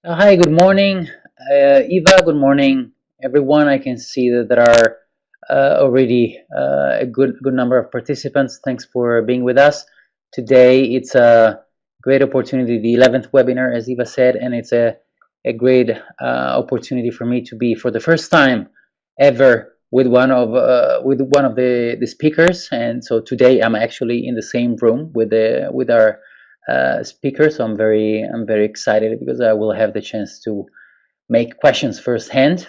Hi, good morning, Eva. Good morning, everyone. I can see that there are already a good number of participants. Thanks for being with us today. It's a great opportunity, the 11th webinar, as Eva said, and it's a great opportunity for me to be, for the first time ever, with one of the speakers. And so today I'm actually in the same room with our speaker. So I'm very excited because I will have the chance to make questions firsthand,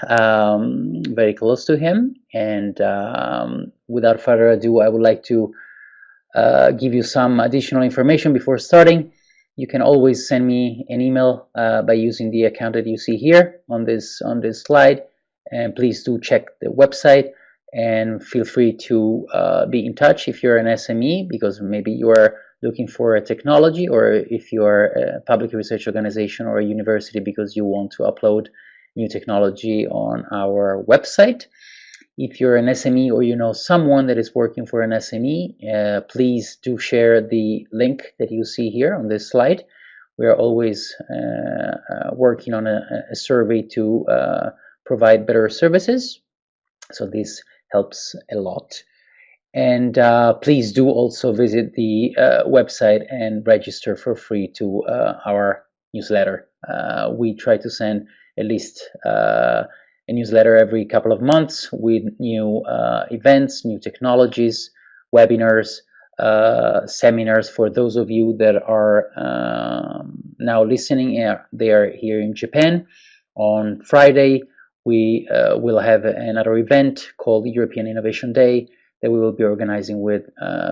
very close to him. And without further ado, I would like to give you some additional information before starting. You can always send me an email by using the account that you see here on this slide, and please do check the website and feel free to be in touch if you're an SME, because maybe you are looking for a technology, or if you are a public research organization or a university because you want to upload new technology on our website. If you're an SME or you know someone that is working for an SME, please do share the link that you see here on this slide. We are always working on a survey to provide better services, so this helps a lot. And please do also visit the website and register for free to our newsletter. We try to send at least a newsletter every couple of months with new events, new technologies, webinars, seminars. For those of you that are now listening, they are here in Japan. On Friday, we will have another event called European Innovation Day that we will be organizing with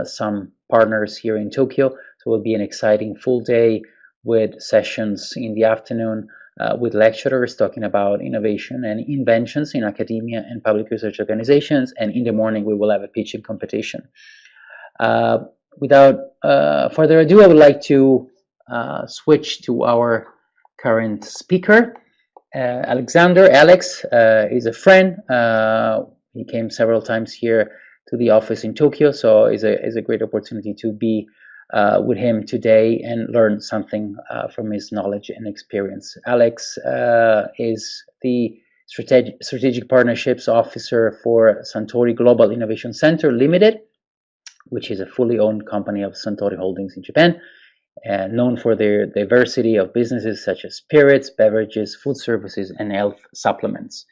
some partners here in Tokyo. So it will be an exciting full day with sessions in the afternoon with lecturers talking about innovation and inventions in academia and public research organizations. And in the morning, we will have a pitching competition. Without further ado, I would like to switch to our current speaker. Alex is a friend. He came several times here to the office in Tokyo, so it's a great opportunity to be with him today and learn something from his knowledge and experience. Alex is the Strategic Partnerships Officer for Suntory Global Innovation Center Limited, which is a fully owned company of Suntory Holdings in Japan, known for their diversity of businesses such as spirits, beverages, food services, and health supplements.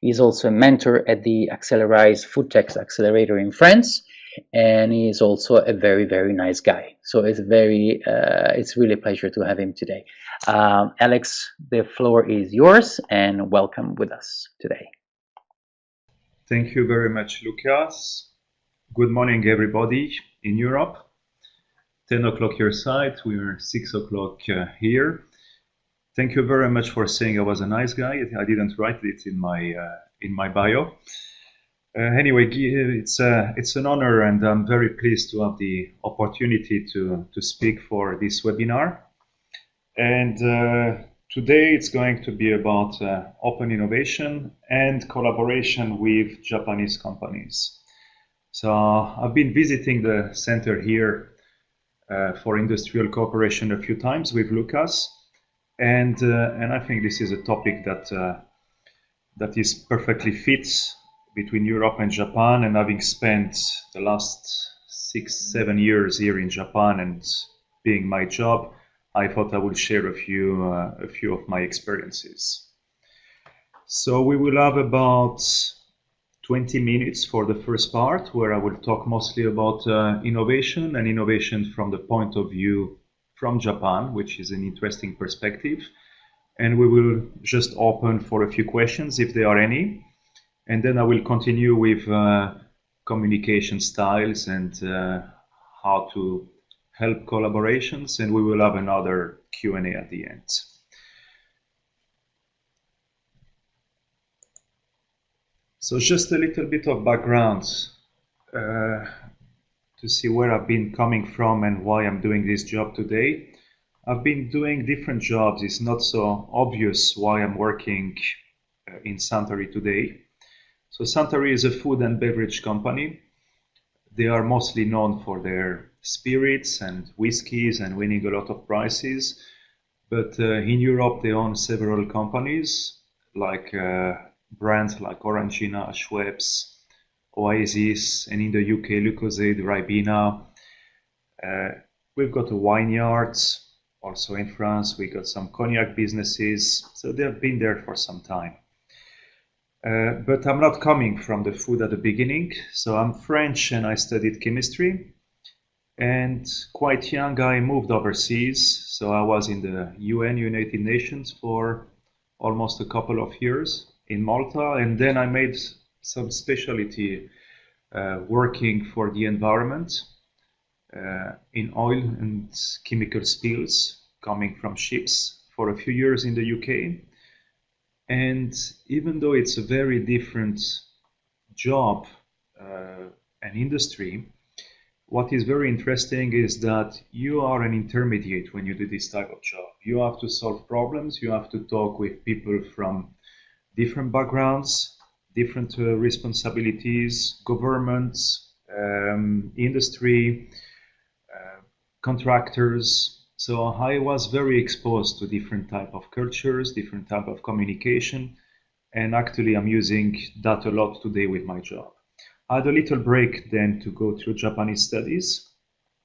He's also a mentor at the Accelerators Food Tech Accelerator in France, and he is also a very nice guy. So it's really a pleasure to have him today. Alex, the floor is yours, and welcome with us today. Thank you very much, Lucas. Good morning, everybody in Europe. 10 o'clock your side, we're 6 o'clock here. Thank you very much for saying I was a nice guy. I didn't write it in my bio. Anyway, it's an honor, and I'm very pleased to have the opportunity to speak for this webinar. And today it's going to be about open innovation and collaboration with Japanese companies. So I've been visiting the center here for industrial cooperation a few times with Lucas. And I think this is a topic that is perfectly fits between Europe and Japan. And having spent the last 6-7 years here in Japan and being my job, I thought I would share a few of my experiences. So we will have about 20 minutes for the first part, where I will talk mostly about innovation, and innovation from the point of view from Japan, which is an interesting perspective. And we will just open for a few questions if there are any. And then I will continue with communication styles and how to help collaborations. And we will have another Q&A at the end. So just a little bit of background to see where I've been coming from and why I'm doing this job today. I've been doing different jobs. It's not so obvious why I'm working in Suntory today. So Suntory is a food and beverage company. They are mostly known for their spirits and whiskeys and winning a lot of prizes. But in Europe, they own several companies, like brands like Orangina, Schweppes, Oasis, and in the UK, Lucozade, Ribena. We've got a vineyard. Also in France, we got some cognac businesses. So they've been there for some time. But I'm not coming from the food at the beginning. So I'm French and I studied chemistry. And quite young, I moved overseas. So I was in the UN, United Nations, for almost a couple of years in Malta. And then I made some specialty working for the environment in oil and chemical spills coming from ships for a few years in the UK. And even though it's a very different job and industry, what is very interesting is that you are an intermediate when you do this type of job. You have to solve problems, you have to talk with people from different backgrounds, different responsibilities, governments, industry, contractors. So I was very exposed to different type of cultures, different type of communication, and actually I'm using that a lot today with my job. I had a little break then to go through Japanese studies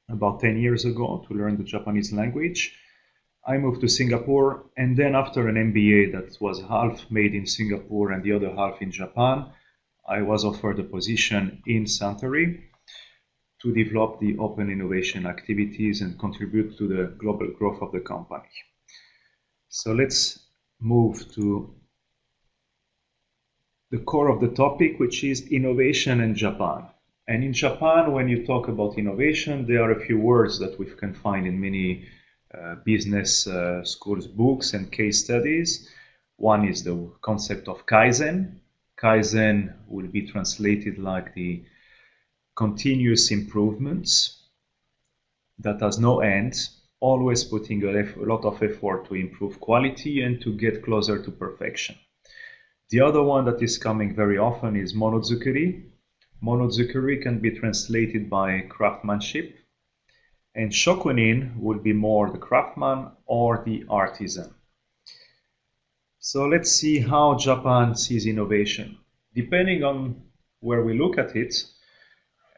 about 10 years ago to learn the Japanese language. I moved to Singapore, and then after an MBA that was half made in Singapore and the other half in Japan, I was offered a position in Suntory to develop the open innovation activities and contribute to the global growth of the company. So let's move to the core of the topic, which is innovation in Japan. And in Japan, when you talk about innovation, there are a few words that we can find in many business schools books and case studies. One is the concept of Kaizen. Kaizen will be translated like the continuous improvements that has no end, always putting a lot of effort to improve quality and to get closer to perfection. The other one that is coming very often is monozukuri. Monozukuri can be translated by craftsmanship, and shokunin will be more the craftsman or the artisan. So let's see how Japan sees innovation. Depending on where we look at it,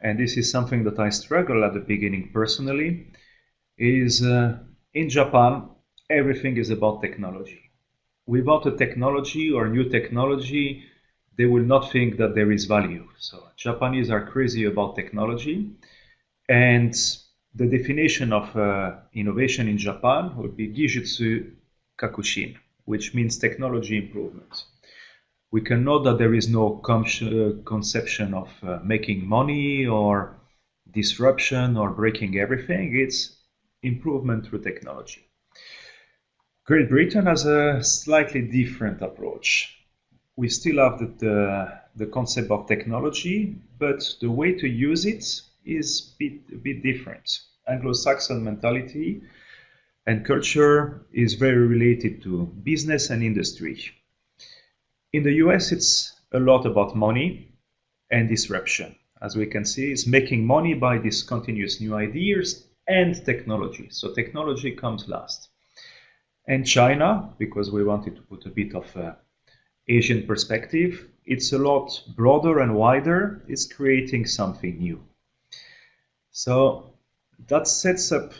and this is something that I struggled at the beginning personally, is in Japan, everything is about technology. Without a technology or new technology, they will not think that there is value. So Japanese are crazy about technology, and the definition of innovation in Japan would be Gijutsu Kakushin, which means technology improvement. We can note that there is no conception of making money or disruption or breaking everything. It's improvement through technology. Great Britain has a slightly different approach. We still have the concept of technology, but the way to use it is a bit different. Anglo-Saxon mentality and culture is very related to business and industry. In the US, it's a lot about money and disruption. As we can see, it's making money by these continuous new ideas and technology. So technology comes last. And China, because we wanted to put a bit of Asian perspective, it's a lot broader and wider. It's creating something new. So that sets up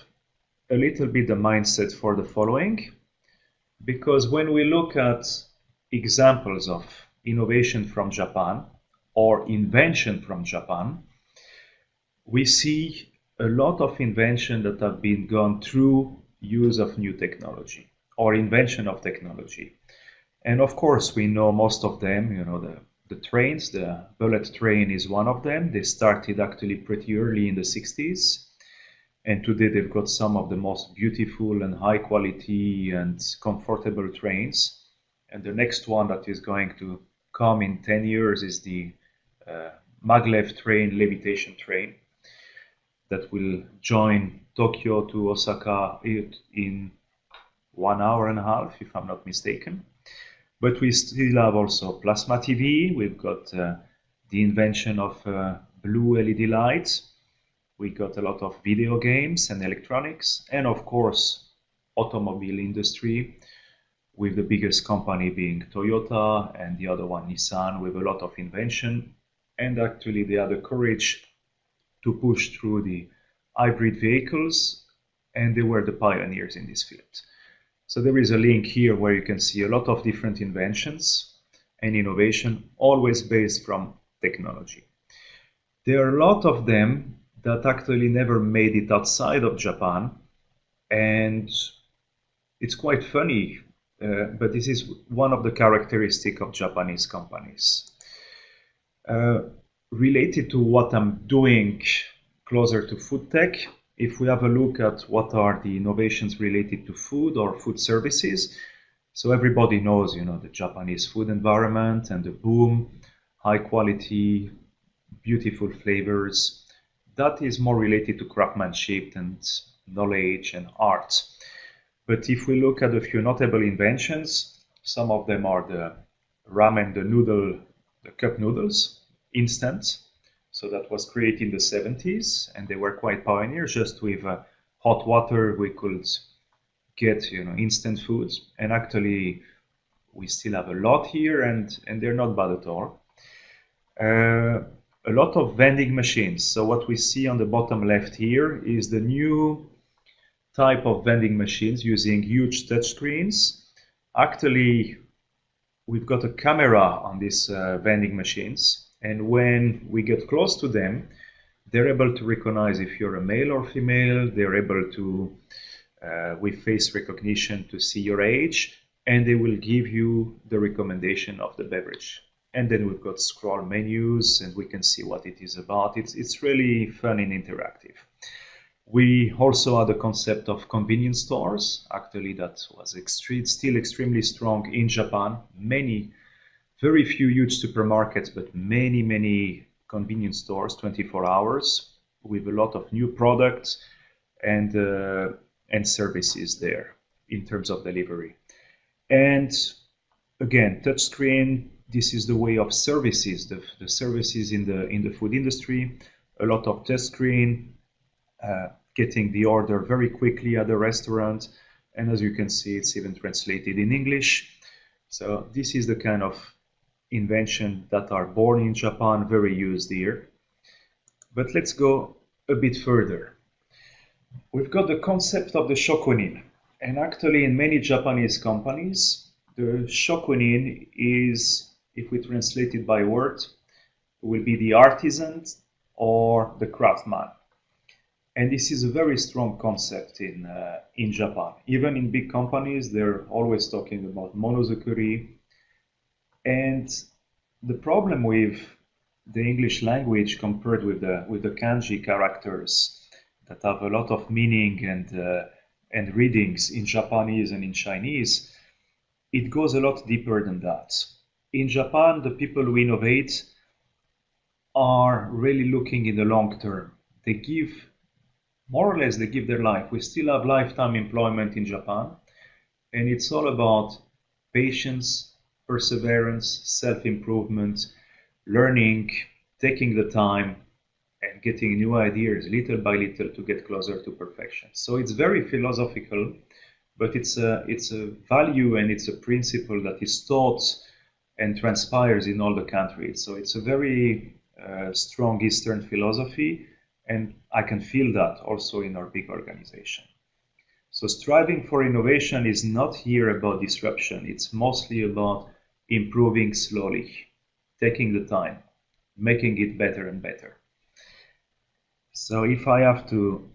a little bit the mindset for the following, because when we look at examples of innovation from Japan or invention from Japan, we see a lot of invention that have been gone through use of new technology or invention of technology. And of course, we know most of them, you know, the trains, the bullet train is one of them. They started actually pretty early in the 60s. And today they've got some of the most beautiful and high quality and comfortable trains. And the next one that is going to come in 10 years is the maglev train, levitation train, that will join Tokyo to Osaka in 1 hour and a half, if I'm not mistaken. But we still have also plasma TV. We've got the invention of blue LED lights. We got a lot of video games and electronics, and of course, automobile industry, with the biggest company being Toyota and the other one Nissan, with a lot of invention. And actually they had the courage to push through the hybrid vehicles, and they were the pioneers in this field. So there is a link here where you can see a lot of different inventions and innovation, always based from technology. There are a lot of them that actually never made it outside of Japan, and it's quite funny, but this is one of the characteristics of Japanese companies. Related to what I'm doing closer to food tech, if we have a look at what are the innovations related to food or food services, so everybody knows, the Japanese food environment and the boom, high quality, beautiful flavors. That is more related to craftsmanship and knowledge and art. But if we look at a few notable inventions, some of them are the ramen, the cup noodles, instant. So that was created in the 70s, and they were quite pioneers. Just with hot water, we could get instant foods. And actually, we still have a lot here, and they're not bad at all. A lot of vending machines. So what we see on the bottom left here is the new type of vending machines using huge touchscreens. Actually, we've got a camera on these vending machines, and when we get close to them, they're able to recognize if you're a male or female. They're able to, with face recognition, to see your age, and they will give you the recommendation of the beverage. And then we've got scroll menus, and we can see what it is about. It's really fun and interactive. We also had the concept of convenience stores. Actually, that was still extremely strong in Japan. Very few huge supermarkets, but many convenience stores, 24 hours, with a lot of new products and services there in terms of delivery. And again, touchscreen. This is the way of services, the services in the food industry. A lot of touchscreen, getting the order very quickly at the restaurant, and as you can see, it's even translated in English. So this is the kind of invention that are born in Japan, very used here. But let's go a bit further. We've got the concept of the shokunin, and actually in many Japanese companies, the shokunin is, if we translate it by word, will be the artisan or the craftsman. And this is a very strong concept in Japan. Even in big companies, they're always talking about monozukuri. And the problem with the English language compared with the kanji characters that have a lot of meaning and readings in Japanese and in Chinese, it goes a lot deeper than that. In Japan, the people who innovate are really looking in the long term. They give their life. We still have lifetime employment in Japan, and it's all about patience, perseverance, self-improvement, learning, taking the time, and getting new ideas little by little to get closer to perfection. So it's very philosophical, but it's a value and it's a principle that is taught and transpires in all the countries. So it's a very strong Eastern philosophy, and I can feel that also in our big organization. So striving for innovation is not here about disruption. It's mostly about improving slowly, taking the time, making it better and better. So if I have to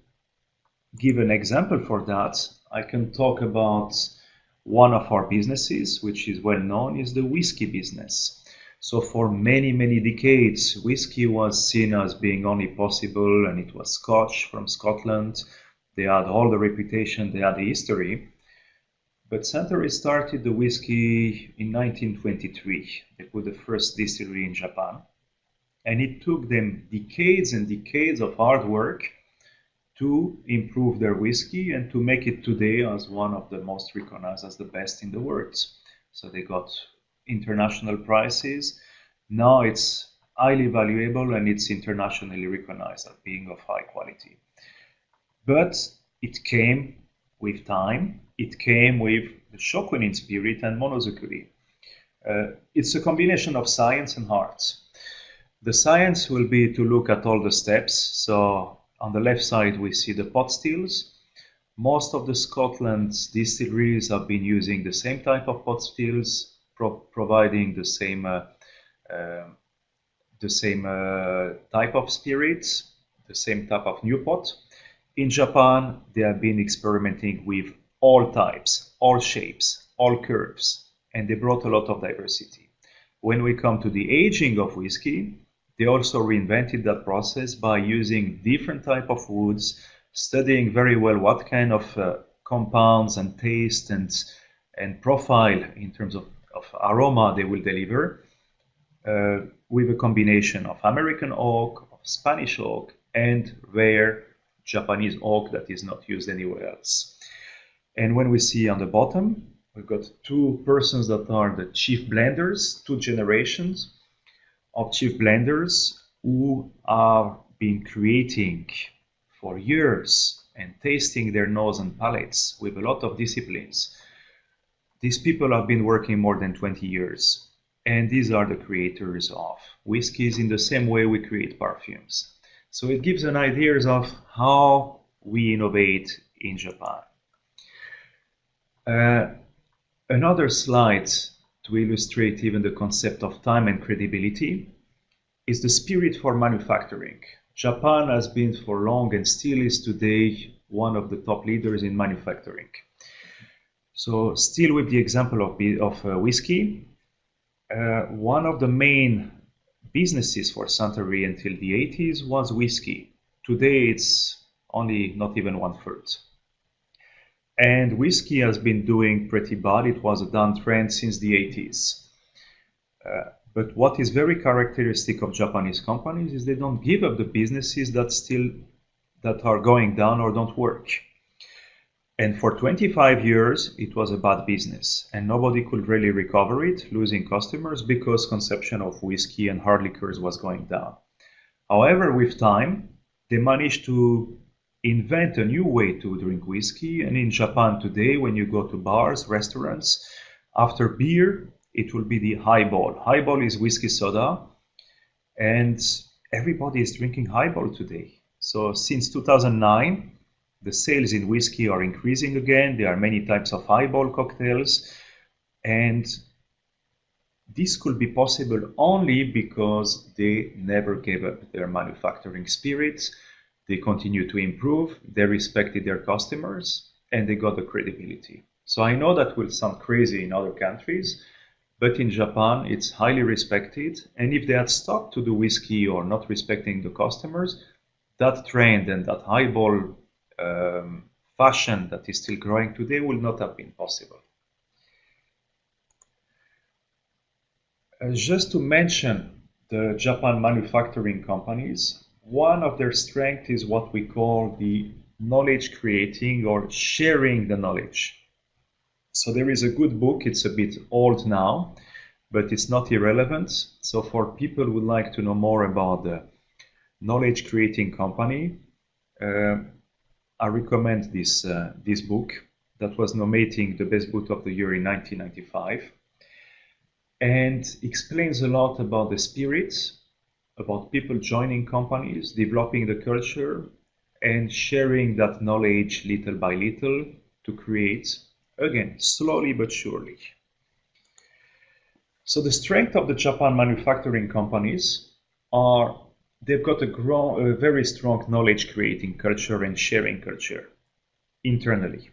give an example for that, I can talk about one of our businesses, which is well known, is the whiskey business. So for many decades, whiskey was seen as being only possible, and it was Scotch from Scotland. They had all the reputation, they had the history. But Suntory started the whiskey in 1923. They put the first distillery in Japan. And it took them decades and decades of hard work to improve their whiskey and to make it today as one of the most recognized as the best in the world. So they got international prizes. Now it's highly valuable, and it's internationally recognized as being of high quality. But it came with time. It came with the Shokunin spirit and monozukuri. It's a combination of science and art. The science will be to look at all the steps. So on the left side, we see the pot stills. Most of the Scotland's distilleries have been using the same type of pot stills, providing the same type of spirits, the same type of new pot. In Japan, they have been experimenting with all types, all shapes, all curves, and they brought a lot of diversity. When we come to the aging of whiskey, they also reinvented that process by using different type of woods, studying very well what kind of compounds and taste and profile in terms of aroma they will deliver, with a combination of American oak, of Spanish oak, and rare Japanese oak that is not used anywhere else. And when we see on the bottom, we've got two persons that are the chief blenders, two generations of chief blenders who are been creating for years and tasting their nose and palates with a lot of disciplines. These people have been working more than 20 years, and these are the creators of whiskeys in the same way we create perfumes. So it gives an idea of how we innovate in Japan. Another slide to illustrate even the concept of time and credibility is the spirit for manufacturing. Japan has been for long and still is today one of the top leaders in manufacturing. So still with the example of whiskey, one of the main businesses for Suntory until the 80s was whiskey. Today it's only not even 1/3. And whiskey has been doing pretty bad. It was a downtrend since the 80s. But what is very characteristic of Japanese companies is they don't give up the businesses that are going down or don't work. And for 25 years, it was a bad business, and nobody could really recover it, losing customers because consumption of whiskey and hard liquors was going down. However, with time, they managed to invent a new way to drink whiskey. And in Japan today, when you go to bars, restaurants, after beer, it will be the highball. Highball is whiskey soda, and everybody is drinking highball today. So since 2009, the sales in whiskey are increasing again. There are many types of highball cocktails, and this could be possible only because they never gave up their manufacturing spirit. They continue to improve, they respected their customers, and they got the credibility. So I know that will sound crazy in other countries, but in Japan it's highly respected. And if they had stopped to do whiskey or not respecting the customers, that trend and that highball fashion that is still growing today will not have been possible. Just to mention the Japan manufacturing companies, one of their strengths is what we call the knowledge creating or sharing the knowledge. So there is a good book, it's a bit old now, but it's not irrelevant. So for people who would like to know more about the knowledge creating company, I recommend this book that was nominating the best book of the year in 1995, and explains a lot about the spirit, about people joining companies, developing the culture, and sharing that knowledge little by little to create, again, slowly but surely. So the strength of the Japan manufacturing companies are they've got a very strong knowledge creating culture and sharing culture internally.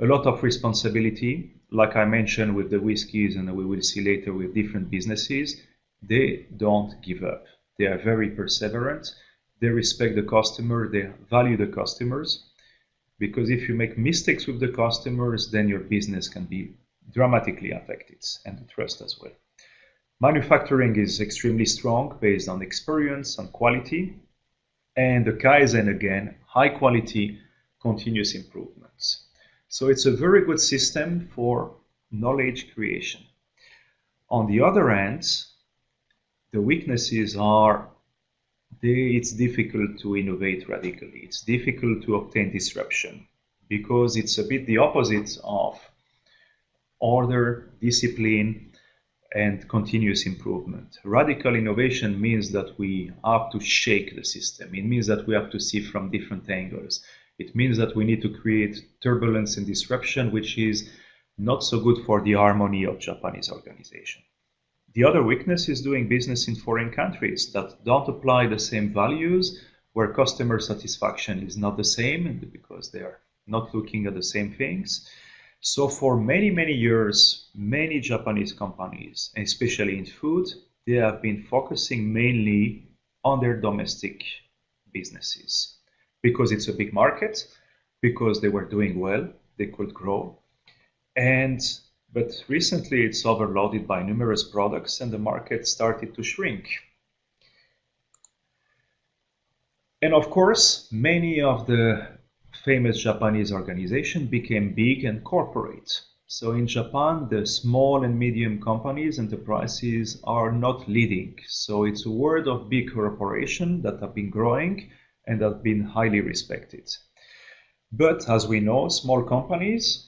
A lot of responsibility, like I mentioned with the whiskeys, and we will see later with different businesses. They don't give up. They are very perseverant. They respect the customer. They value the customers. Because if you make mistakes with the customers, then your business can be dramatically affected, and the trust as well. Manufacturing is extremely strong, based on experience and quality. And the Kaizen, again, high quality, continuous improvements. So it's a very good system for knowledge creation. On the other hand, The weaknesses are it's difficult to innovate radically. It's difficult to obtain disruption because it's a bit the opposite of order, discipline, and continuous improvement. Radical innovation means that we have to shake the system. It means that we have to see from different angles. It means that we need to create turbulence and disruption, which is not so good for the harmony of Japanese organization. The other weakness is doing business in foreign countries that don't apply the same values, where customer satisfaction is not the same because they are not looking at the same things. So for many, many years, many Japanese companies, especially in food, they have been focusing mainly on their domestic businesses because it's a big market, because they were doing well, they could grow. But recently it's overloaded by numerous products and the market started to shrink. And of course, many of the famous Japanese organizations became big and corporate. So in Japan, the small and medium companies, enterprises are not leading. So it's a world of big corporations that have been growing and have been highly respected. But as we know, small companies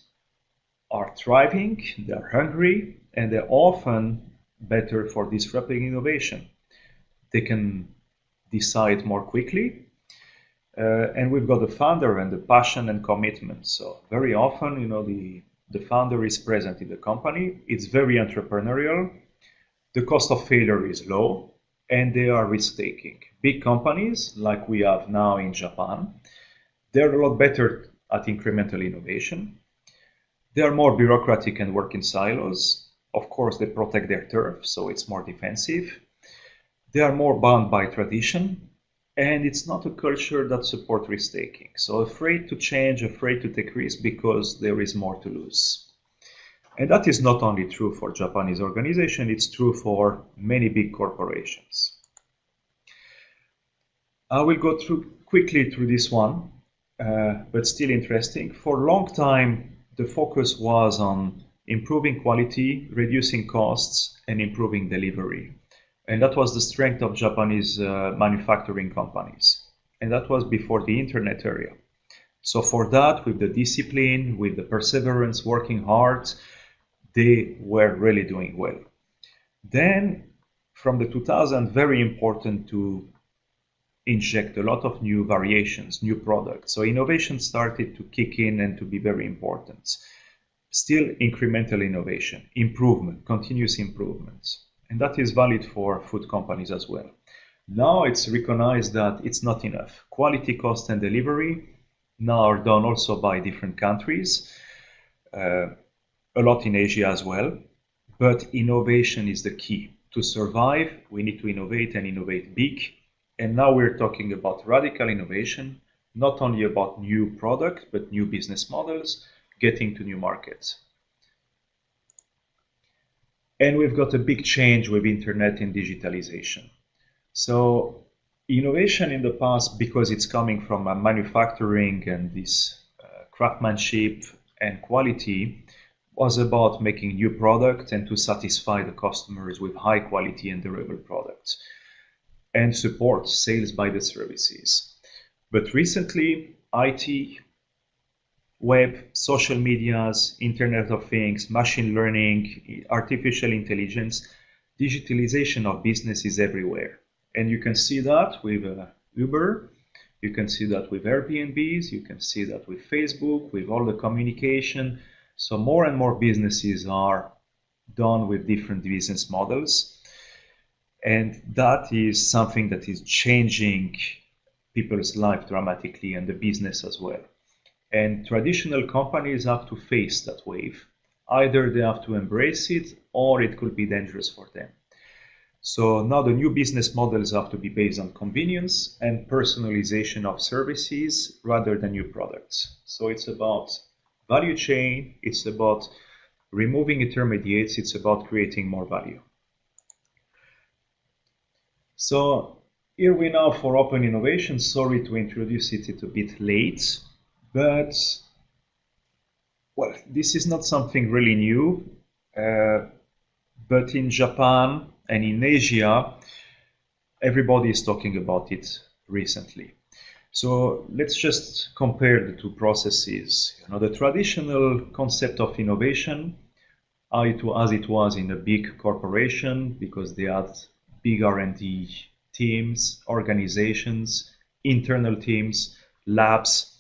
are thriving, they're hungry, and they're often better for disrupting innovation. They can decide more quickly, and we've got the founder and the passion and commitment. So very often, the founder is present in the company. It's very entrepreneurial. The cost of failure is low, and they are risk-taking. Big companies, like we have now in Japan, they're a lot better at incremental innovation. They are more bureaucratic and work in silos. Of course, they protect their turf, so it's more defensive. They are more bound by tradition, and it's not a culture that supports risk-taking. So afraid to change, afraid to take risks because there is more to lose. And that is not only true for Japanese organizations, it's true for many big corporations. I will go quickly through this one, but still interesting. For a long time, the focus was on improving quality, reducing costs, and improving delivery. And that was the strength of Japanese manufacturing companies. And that was before the internet era. So for that, with the discipline, with the perseverance, working hard, they were really doing well. Then, from the 2000s, very important to inject a lot of new variations, new products. So innovation started to kick in and to be very important. Still incremental innovation, improvement, continuous improvements. And that is valid for food companies as well. Now it's recognized that it's not enough. Quality, cost, and delivery now are done also by different countries, a lot in Asia as well. But innovation is the key. To survive, we need to innovate and innovate big. And now we're talking about radical innovation, not only about new products, but new business models, getting to new markets. And we've got a big change with internet and digitalization. So innovation in the past, because it's coming from manufacturing and this craftsmanship and quality, was about making new products and to satisfy the customers with high quality and durable products, and support sales by the services. But recently, IT, web, social medias, Internet of Things, machine learning, artificial intelligence, digitalization of business is everywhere. And you can see that with Uber, you can see that with Airbnbs, you can see that with Facebook, with all the communication. So more and more businesses are done with different business models. And that is something that is changing people's life dramatically and the business as well. And traditional companies have to face that wave. Either they have to embrace it or it could be dangerous for them. So now the new business models have to be based on convenience and personalization of services rather than new products. So it's about value chain, it's about removing intermediates, it's about creating more value. So here we now for open innovation. Sorry to introduce it a bit late, but well, this is not something really new. But in Japan And in Asia, everybody is talking about it recently. So let's just compare the two processes. The traditional concept of innovation, as it was in a big corporation, because they had big R&D teams, organizations, internal teams, labs.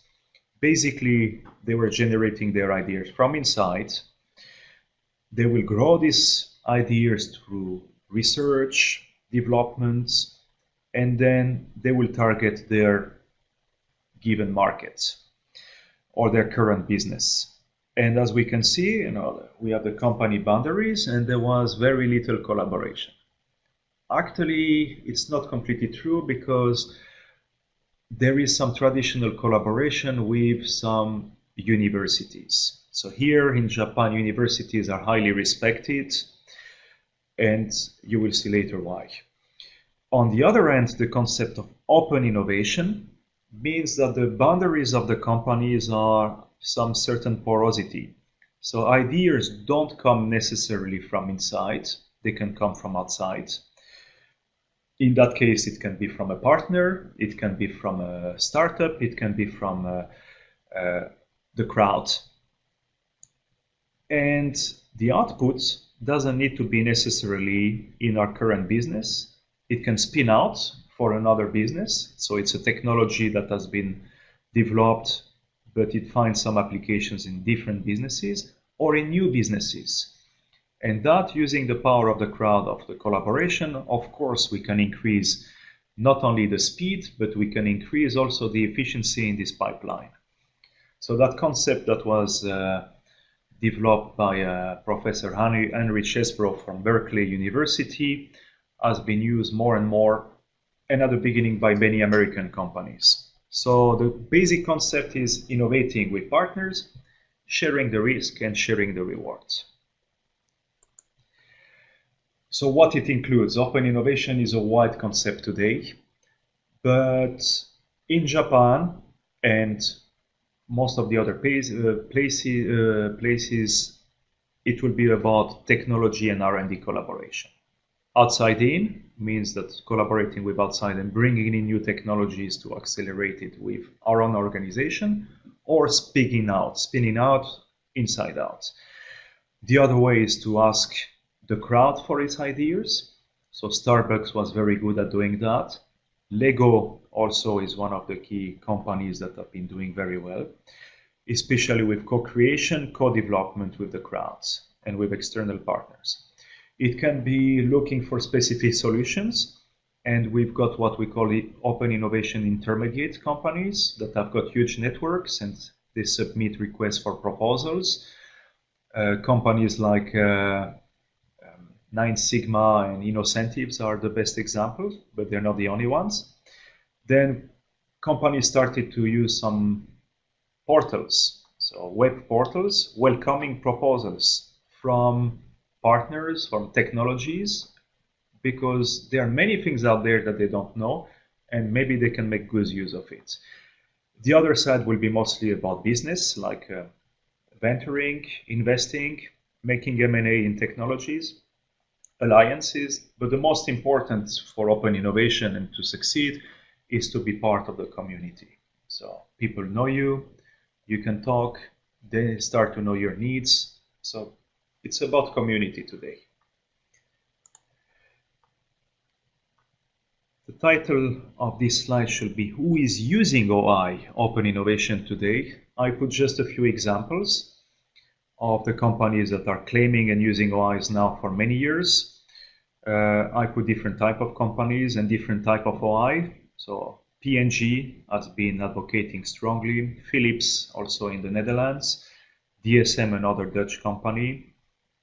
Basically, they were generating their ideas from inside. They will grow these ideas through research, development, and then they will target their given markets or their current business. And as we can see, we have the company boundaries, and there was very little collaboration. Actually, it's not completely true, because there is some traditional collaboration with some universities. So here in Japan, universities are highly respected, and you will see later why. On the other hand, the concept of open innovation means that the boundaries of the companies are some certain porosity. So ideas don't come necessarily from inside, they can come from outside. In that case, it can be from a partner, it can be from a startup, it can be from the crowd. And the output doesn't need to be necessarily in our current business. It can spin out for another business. So it's a technology that has been developed, but it finds some applications in different businesses or in new businesses. And that, using the power of the crowd, of the collaboration, of course, we can increase not only the speed, but we can increase also the efficiency in this pipeline. So that concept that was developed by Professor Henry Chesbrough from Berkeley University has been used more and more, and at the beginning by many American companies. So the basic concept is innovating with partners, sharing the risk and sharing the rewards. So what it includes? Open innovation is a wide concept today, but in Japan and most of the other places, it will be about technology and R&D collaboration. Outside in means that collaborating with outside and bringing in new technologies to accelerate it with our own organization, or spinning out inside out. The other way is to ask the crowd for its ideas. So Starbucks was very good at doing that. Lego also is one of the key companies that have been doing very well, especially with co-creation, co-development with the crowds and with external partners. It can be looking for specific solutions, and we've got what we call the open innovation intermediate companies that have got huge networks and they submit requests for proposals. Companies like Nine Sigma and Innocentives are the best examples, but they're not the only ones. Then companies started to use some portals, so web portals, welcoming proposals from partners, from technologies, because there are many things out there that they don't know, and maybe they can make good use of it. The other side will be mostly about business, like venturing, investing, making M&A in technologies, alliances, but the most important for open innovation and to succeed is to be part of the community. So people know you, you can talk, they start to know your needs. So it's about community today. The title of this slide should be Who is using OI, Open Innovation today? I put just a few examples of the companies that are claiming and using OIs now for many years. I put different type of companies and different type of OI. So P&G has been advocating strongly, Philips also in the Netherlands, DSM, another Dutch company,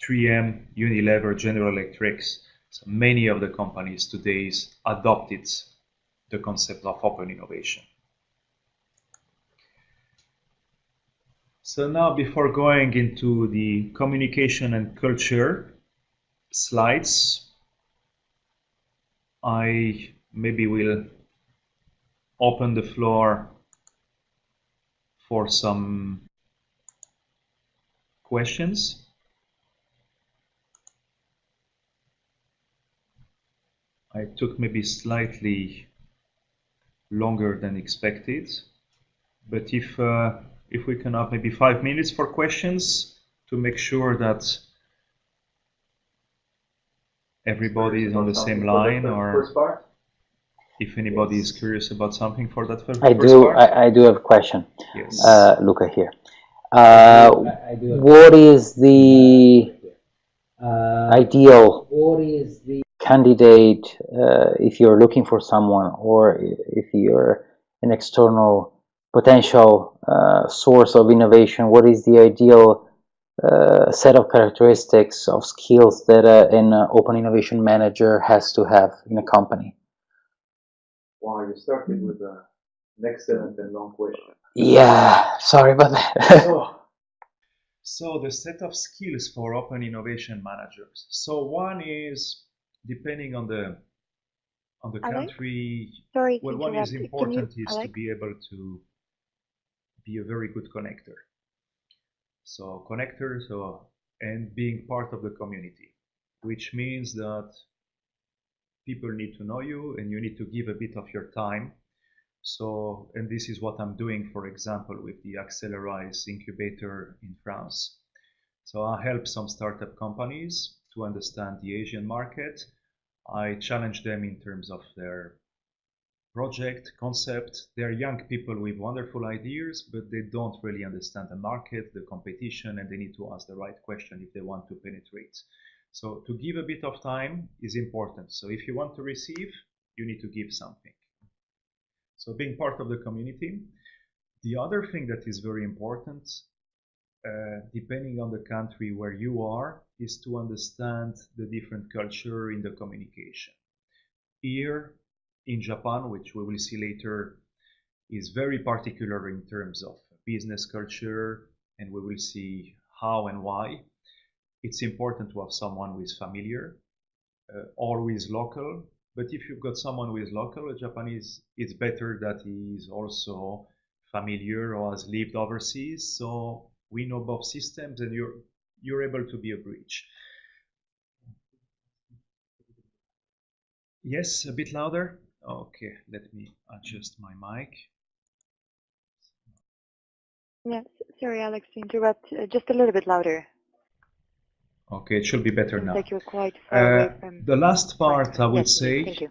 3M, Unilever, General Electric. So many of the companies today adopted the concept of open innovation. So now, before going into the communication and culture slides, I maybe will open the floor for some questions. I took maybe slightly longer than expected, but if we can have maybe 5 minutes for questions to make sure that everybody is on the same line, or if anybody is curious about something for that first part. I do have a question. Yes. Luca here. What is the ideal candidate if you're looking for someone, or if you're an external potential source of innovation? What is the ideal set of characteristics of skills that an open innovation manager has to have in a company? Wow, you started with an excellent and long question. Yeah, sorry about that. So the set of skills for open innovation managers. So one is, depending on the country, Sorry, well, one is important is to be able to be a very good connector. So connectors, and being part of the community, which means that people need to know you and you need to give a bit of your time. So, and this is what I'm doing, for example, with the accelerators incubator in France. So I help some startup companies to understand the Asian market. I challenge them in terms of their project, concept. They're young people with wonderful ideas, but they don't really understand the market, the competition, and they need to ask the right question if they want to penetrate. So to give a bit of time is important. So if you want to receive, you need to give something. So being part of the community. The other thing that is very important, depending on the country where you are, is to understand the different culture in the communication. Here in Japan, which we will see later, is very particular in terms of business culture, and we will see how and why. It's important to have someone who is familiar, or who is local. But if you've got someone who is local, a Japanese, it's better that he is also familiar or has lived overseas. So we know both systems, and you're able to be a bridge. Yes, a bit louder. Okay, let me adjust my mic. Yes, sorry, Alex, to interrupt. Just a little bit louder. Okay, it should be better now. Like you're quite far away from the last part, I would say, thank you.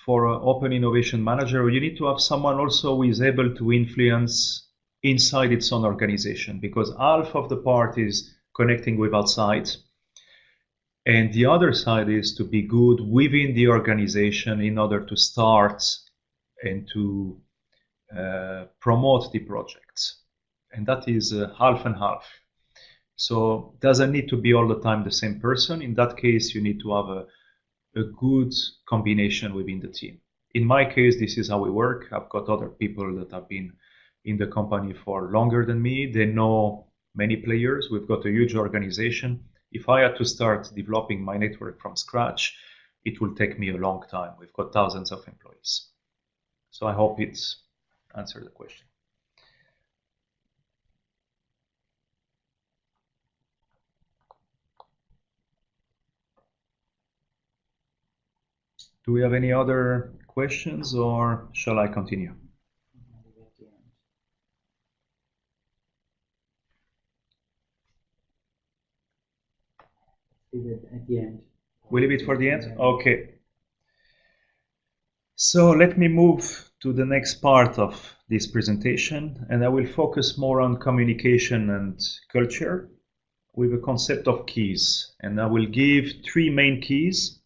For an open innovation manager, you need to have someone also who is able to influence inside its own organization, because half of the part is connecting with outside, and the other side is to be good within the organization in order to start and to promote the projects. And that is half and half. So doesn't need to be all the time the same person. In that case, you need to have a good combination within the team. In my case, this is how we work. I've got other people that have been in the company for longer than me. They know many players. We've got a huge organization. If I had to start developing my network from scratch, it will take me a long time. We've got thousands of employees. So I hope it's answered the question. Do we have any other questions, or shall I continue? At the end. We leave it for the end? Okay. So let me move to the next part of this presentation, and I will focus more on communication and culture with a concept of keys. And I will give 3 main keys.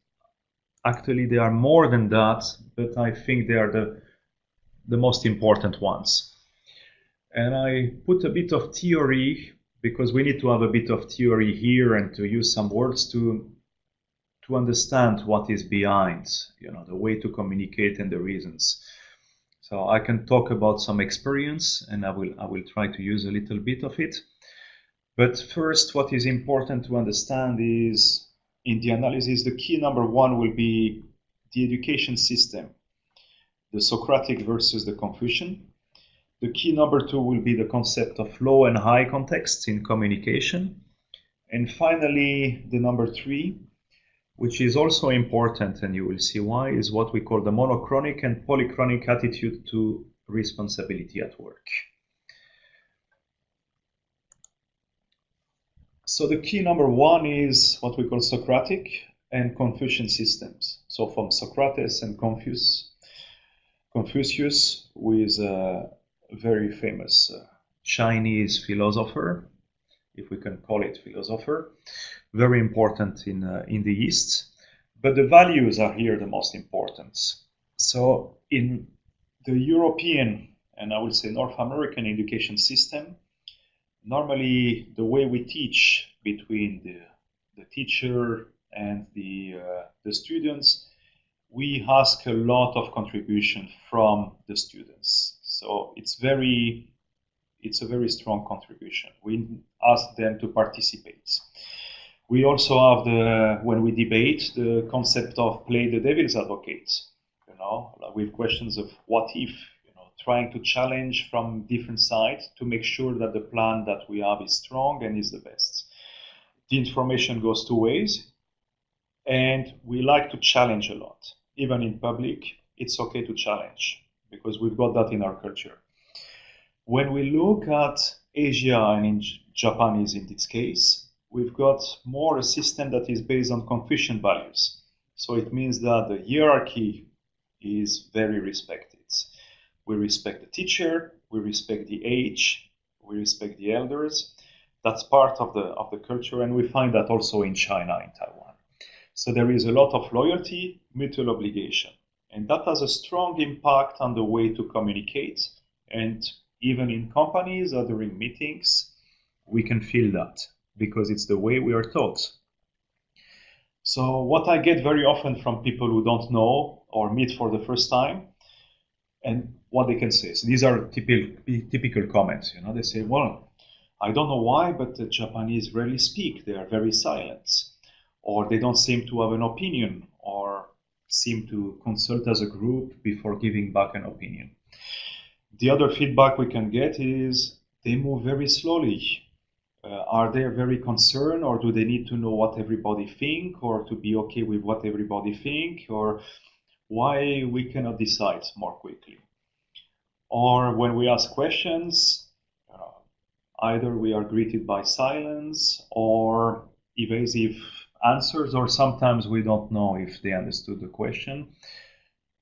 Actually, there are more than that, but I think they are the most important ones. And I put a bit of theory, because we need to have a bit of theory here and to use some words to understand what is behind, the way to communicate and the reasons. So I can talk about some experience, and I will try to use a little bit of it. But first, what is important to understand is, in the analysis, the key number 1 will be the education system, the Socratic versus the Confucian. The key number 2 will be the concept of low and high contexts in communication. And finally, the number 3 which is also important, and you will see why, is what we call the monochronic and polychronic attitude to responsibility at work. So the key number one is what we call Socratic and Confucian systems. So from Socrates and Confucius, who is a very famous Chinese philosopher, if we can call it philosopher, very important in the East. But the values are here the most important. So in the European, and I would say North American education system, normally the way we teach between the teacher and the students, we ask a lot of contribution from the students. So it's a very strong contribution. We ask them to participate. We also have when we debate, the concept of play the devil's advocate, with questions of what if, trying to challenge from different sides to make sure that the plan that we have is strong and is the best. The information goes two ways, and we like to challenge a lot. Even in public, it's okay to challenge because we've got that in our culture. When we look at Asia, and in Japanese in this case, we've got more a system that is based on Confucian values. So it means that the hierarchy is very respected. We respect the teacher, we respect the age, we respect the elders. That's part of the culture, and we find that also in China, in Taiwan. So there is a lot of loyalty, mutual obligation, and that has a strong impact on the way to communicate. And even in companies or during meetings, we can feel that because it's the way we are taught. So what I get very often from people who don't know or meet for the first time, and what they can say. So these are typical comments. They say, well, I don't know why, but the Japanese rarely speak. They are very silent, or they don't seem to have an opinion, or seem to consult as a group before giving back an opinion. The other feedback we can get is they move very slowly. Are they very concerned, or do they need to know what everybody think, or to be okay with what everybody think, or why we cannot decide more quickly? Or when we ask questions, either we are greeted by silence or evasive answers, or sometimes we don't know if they understood the question.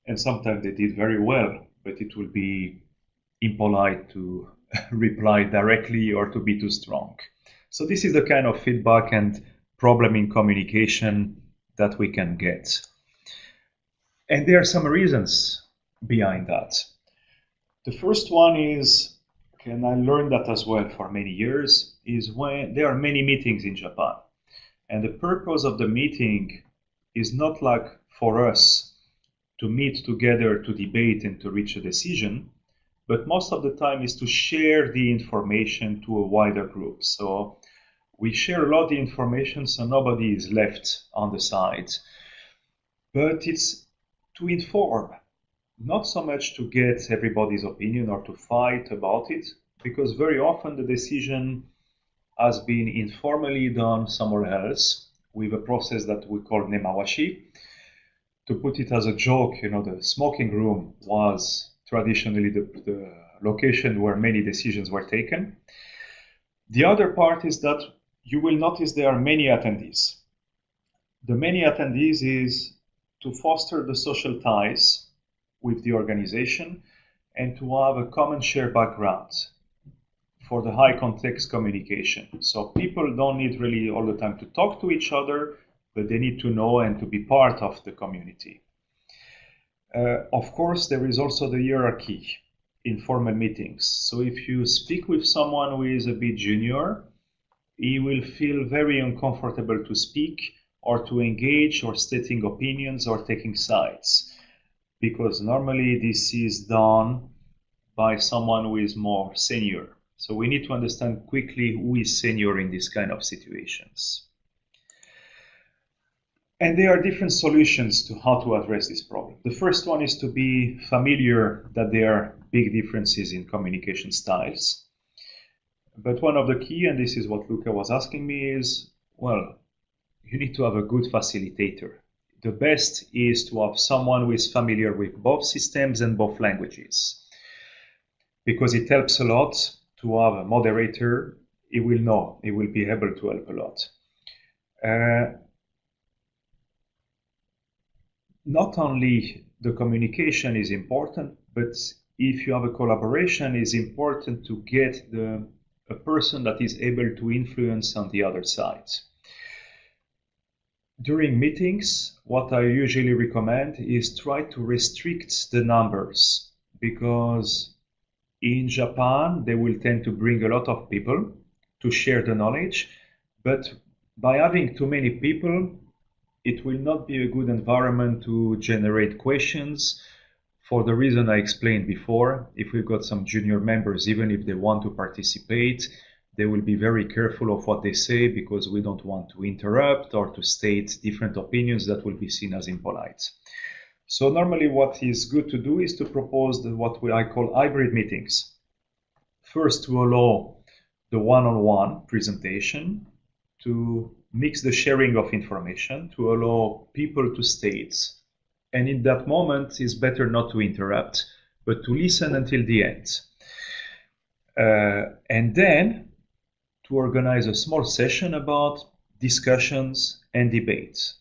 And sometimes they did very well, but it will be impolite to reply directly or to be too strong. So this is the kind of feedback and problem in communication that we can get. And there are some reasons behind that. The first one is, and I learned that as well for many years, is when there are many meetings in Japan. And the purpose of the meeting is not like for us to meet together to debate and to reach a decision, but most of the time is to share the information to a wider group. So we share a lot of the information so nobody is left on the side. But it's to inform, not so much to get everybody's opinion or to fight about it, because very often the decision has been informally done somewhere else with a process that we call nemawashi. To put it as a joke, the smoking room was traditionally the location where many decisions were taken. The other part is that you will notice there are many attendees. The many attendees is to foster the social ties with the organization and to have a common shared background for the high context communication. So people don't need really all the time to talk to each other, but they need to know and to be part of the community. Of course, there is also the hierarchy in formal meetings. So if you speak with someone who is a bit junior, he will feel very uncomfortable to speak or to engage or stating opinions or taking sides, because normally this is done by someone who is more senior. So we need to understand quickly who is senior in this kind of situations. And there are different solutions to how to address this problem. The first one is to be familiar that there are big differences in communication styles. But one of the key, and this is what Luca was asking me, is, well, you need to have a good facilitator. The best is to have someone who is familiar with both systems and both languages, because it helps a lot to have a moderator. He will know, he will be able to help a lot. Not only the communication is important, but if you have a collaboration, it's important to get a person that is able to influence on the other side. During meetings, what I usually recommend is try to restrict the numbers, because in Japan, they will tend to bring a lot of people to share the knowledge, but by having too many people, it will not be a good environment to generate questions. For the reason I explained before, if we've got some junior members, even if they want to participate, they will be very careful of what they say, because we don't want to interrupt or to state different opinions that will be seen as impolite. So normally what is good to do is to propose what I call hybrid meetings. First, to allow the one-on-one presentation, to mix the sharing of information, to allow people to state. And in that moment, it's better not to interrupt, but to listen until the end. And then to organize a small session about discussions and debates.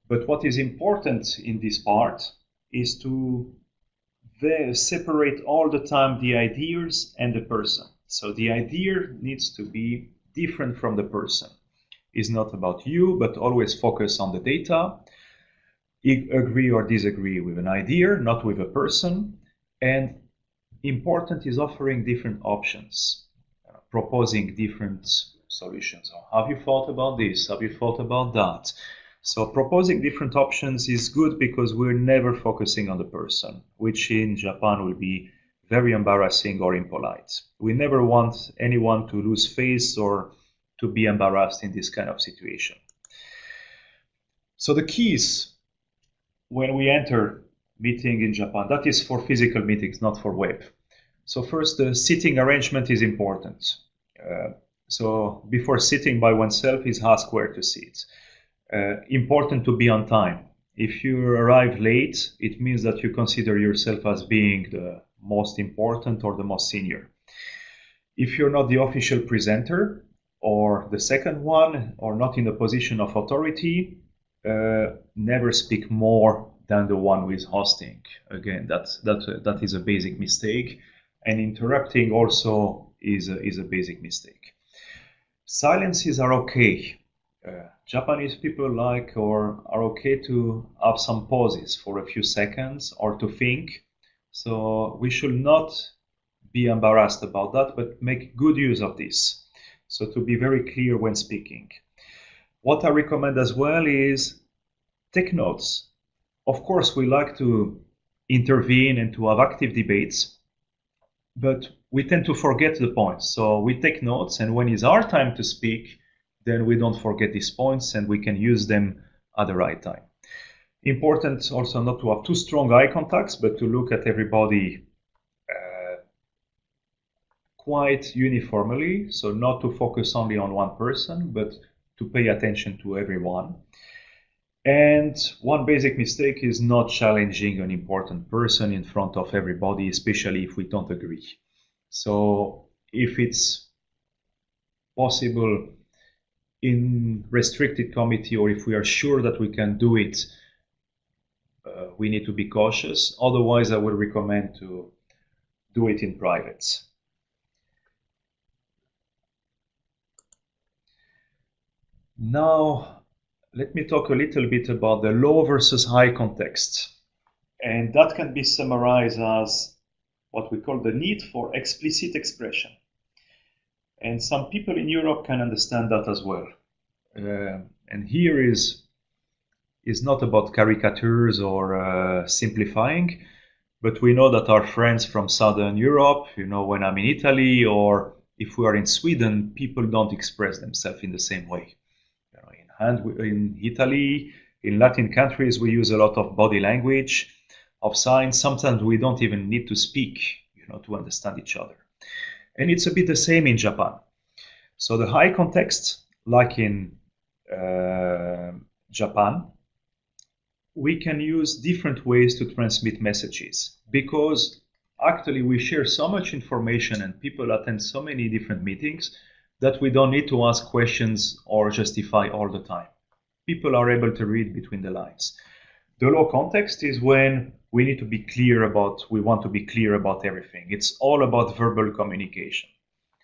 But what is important in this part is to separate all the time the ideas and the person. So the idea needs to be different from the person. It's not about you, but always focus on the data. Agree or disagree with an idea, not with a person. And important is offering different options, proposing different solutions. Have you thought about this? Have you thought about that? So proposing different options is good, because we're never focusing on the person, which in Japan will be very embarrassing or impolite. We never want anyone to lose face or to be embarrassed in this kind of situation. So the keys when we enter meeting in Japan, that is for physical meetings, not for web. So first, the sitting arrangement is important. So before sitting by oneself is ask where to sit. Important to be on time. If you arrive late, it means that you consider yourself as being the most important or the most senior. If you're not the official presenter or the second one, or not in a position of authority, never speak more than the one who is hosting. Again, that is a basic mistake, and interrupting also is a basic mistake. Silences are okay. Japanese people are okay to have some pauses for a few seconds or to think. So we should not be embarrassed about that, but make good use of this. So to be very clear when speaking. What I recommend as well is take notes. Of course, we like to intervene and to have active debates, but we tend to forget the points. So we take notes, and when it's our time to speak, then we don't forget these points and we can use them at the right time. Important also not to have too strong eye contacts, but to look at everybody quite uniformly. So not to focus only on one person, but to pay attention to everyone. And one basic mistake is not challenging an important person in front of everybody, especially if we don't agree. So if it's possible in restricted committee, or if we are sure that we can do it, we need to be cautious. Otherwise, I would recommend to do it in private. Now, let me talk a little bit about the low versus high context. And that can be summarized as what we call the need for explicit expression. And some people in Europe can understand that as well. And here is not about caricatures or simplifying, but we know that our friends from Southern Europe, when I'm in Italy or if we are in Sweden, people don't express themselves in the same way. In Italy, in Latin countries, we use a lot of body language, of signs. Sometimes we don't even need to speak, to understand each other. And it's a bit the same in Japan. So the high context, like in Japan, we can use different ways to transmit messages, because actually we share so much information and people attend so many different meetings that we don't need to ask questions or justify all the time. People are able to read between the lines. The low context is when we need to be clear about, we want to be clear about everything. It's all about verbal communication.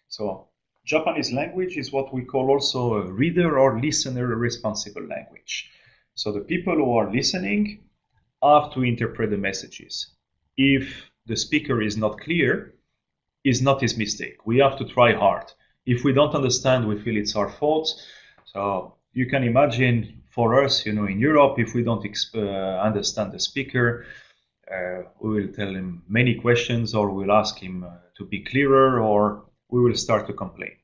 So Japanese language is what we call also a reader or listener responsible language. So the people who are listening have to interpret the messages. If the speaker is not clear, it's not his mistake. We have to try hard. If we don't understand, we feel it's our fault. So you can imagine for us, in Europe, if we don't understand the speaker, we will tell him many questions, or we'll ask him to be clearer, or we will start to complain.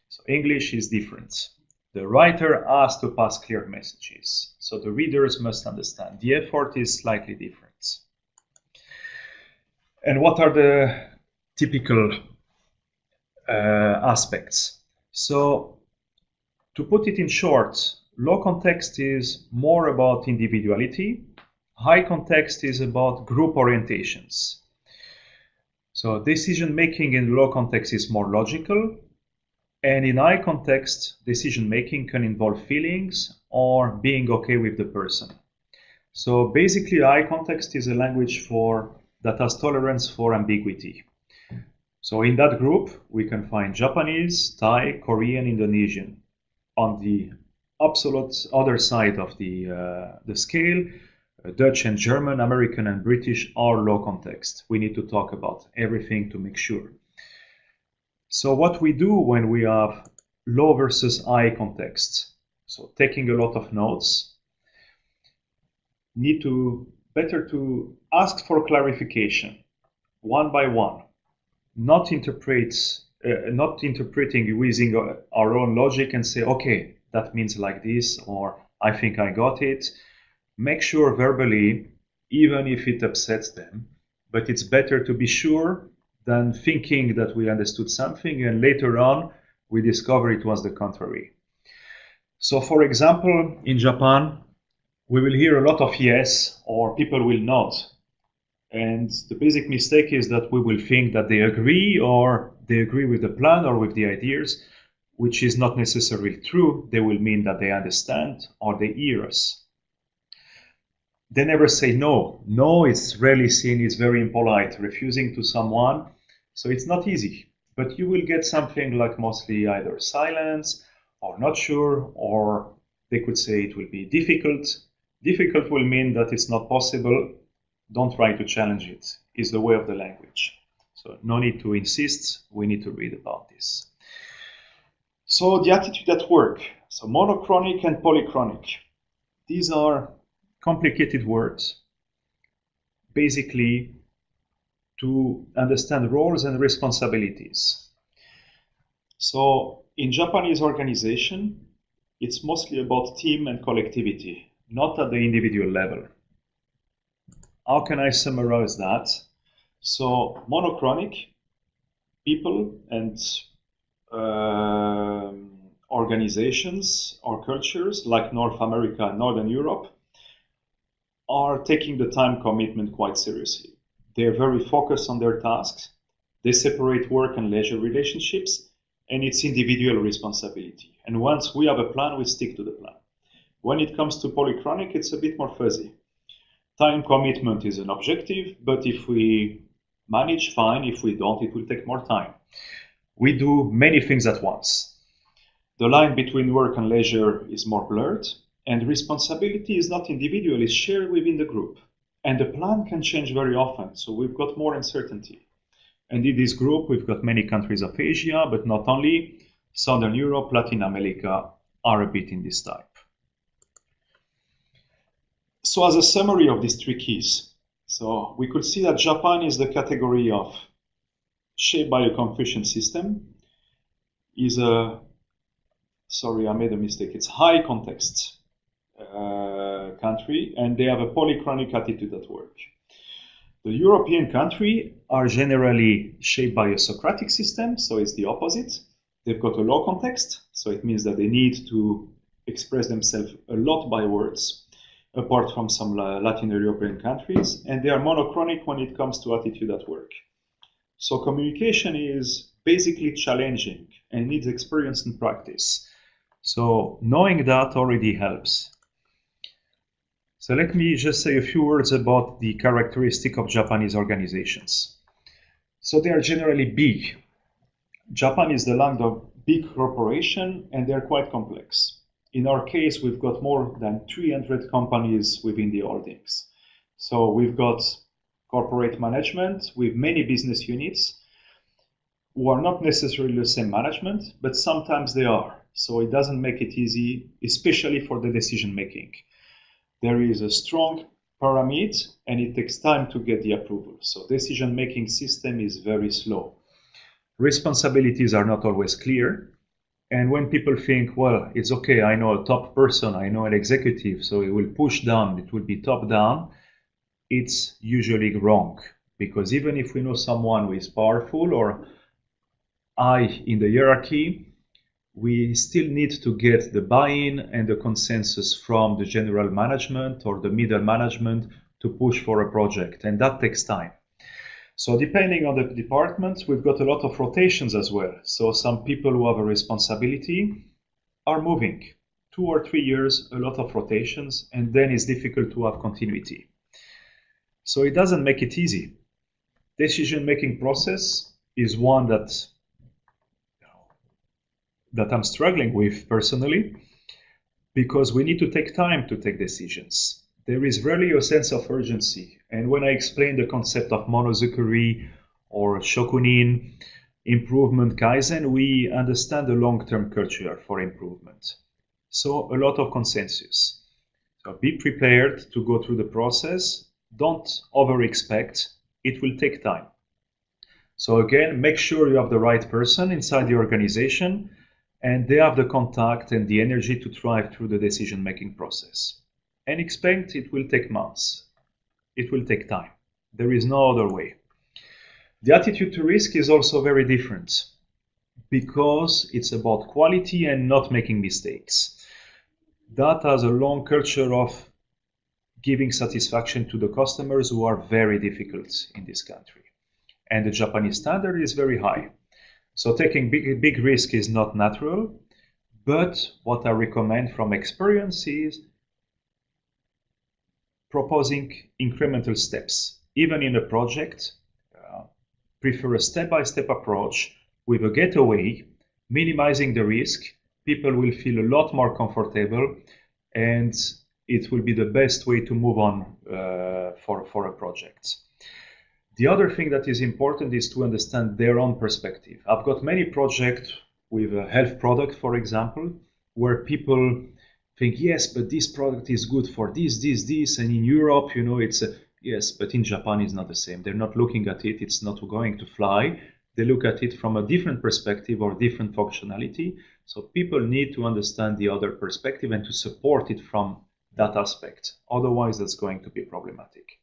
So English is different. The writer has to pass clear messages, so the readers must understand. The effort is slightly different. And what are the typical aspects? So to put it in short, low context is more about individuality. High context is about group orientations. So decision making in low context is more logical, and in high context, decision making can involve feelings or being okay with the person. So basically, high context is a language that has tolerance for ambiguity. So in that group, we can find Japanese, Thai, Korean, Indonesian. On the absolute other side of the scale, Dutch and German, American and British are low context. We need to talk about everything to make sure. So what we do when we have low versus high context, so taking a lot of notes, better to ask for clarification one by one, not interpreting using our own logic and say, okay, that means like this, or I think I got it. Make sure verbally, even if it upsets them, but it's better to be sure than thinking that we understood something and later on we discover it was the contrary. So for example, in Japan, we will hear a lot of yes, or people will nod. And the basic mistake is that we will think that they agree, or they agree with the plan or with the ideas, which is not necessarily true. They will mean that they understand or they hear us. They never say no. No is rarely seen, it's very impolite, refusing to someone. So it's not easy, but you will get something like mostly either silence or not sure, or they could say it will be difficult. Difficult will mean that it's not possible. Don't try to challenge it. It's the way of the language. So no need to insist. We need to read about this. So the attitude at work. So monochronic and polychronic. These are complicated words. Basically, to understand roles and responsibilities. So in Japanese organization, it's mostly about team and collectivity, not at the individual level. How can I summarize that? So monochronic people and organizations or cultures like North America and Northern Europe are taking the time commitment quite seriously. They're very focused on their tasks. They separate work and leisure relationships, and it's individual responsibility. And once we have a plan, we stick to the plan. When it comes to polychronic, it's a bit more fuzzy. Time commitment is an objective, but if we manage, fine. If we don't, it will take more time. We do many things at once. The line between work and leisure is more blurred, and responsibility is not individual, it's shared within the group. And the plan can change very often, so we've got more uncertainty. And in this group, we've got many countries of Asia, but not only. Southern Europe, Latin America are a bit in this type. So as a summary of these three keys, so we could see that Japan is the category of shaped by a Confucian system, is a, sorry, I made a mistake, it's high context country, and they have a polychronic attitude at work. The European countries are generally shaped by a Socratic system, so it's the opposite. They've got a low context, so it means that they need to express themselves a lot by words, apart from some Latin European countries, and they are monochronic when it comes to attitude at work. So communication is basically challenging and needs experience and practice. So knowing that already helps. So let me just say a few words about the characteristic of Japanese organizations. So they are generally big. Japan is the land of big corporation and they're quite complex. In our case, we've got more than 300 companies within the holdings. So we've got corporate management with many business units who are not necessarily the same management, but sometimes they are. So it doesn't make it easy, especially for the decision making. There is a strong pyramid and it takes time to get the approval. So decision making system is very slow. Responsibilities are not always clear. And when people think, well, it's okay, I know a top person, I know an executive, so it will push down, it will be top down, it's usually wrong. Because even if we know someone who is powerful or high in the hierarchy, we still need to get the buy-in and the consensus from the general management or the middle management to push for a project, and that takes time. So depending on the department, we've got a lot of rotations as well. So some people who have a responsibility are moving. 2 or 3 years, a lot of rotations, and then it's difficult to have continuity. So it doesn't make it easy. Decision-making process is one that I'm struggling with personally, because we need to take time to take decisions. There is rarely a sense of urgency. And when I explain the concept of monozukuri or shokunin, improvement kaizen, we understand the long-term culture for improvement. So a lot of consensus. So be prepared to go through the process. Don't over-expect. It will take time. So again, make sure you have the right person inside the organization and they have the contact and the energy to drive through the decision-making process. And expect it will take months. It will take time. There is no other way. The attitude to risk is also very different because it's about quality and not making mistakes. That has a long culture of giving satisfaction to the customers who are very difficult in this country. And the Japanese standard is very high. So taking big risk is not natural, but what I recommend from experience is proposing incremental steps. Even in a project, prefer a step-by-step approach with a getaway, minimizing the risk. People will feel a lot more comfortable and it will be the best way to move on for a project. The other thing that is important is to understand their own perspective. I've got many projects with a health product, for example, where people think, yes, but this product is good for this, and in Europe, you know, it's yes, but in Japan it's not the same. They're not looking at it, it's not going to fly. They look at it from a different perspective or different functionality. So people need to understand the other perspective and to support it from that aspect. Otherwise, that's going to be problematic.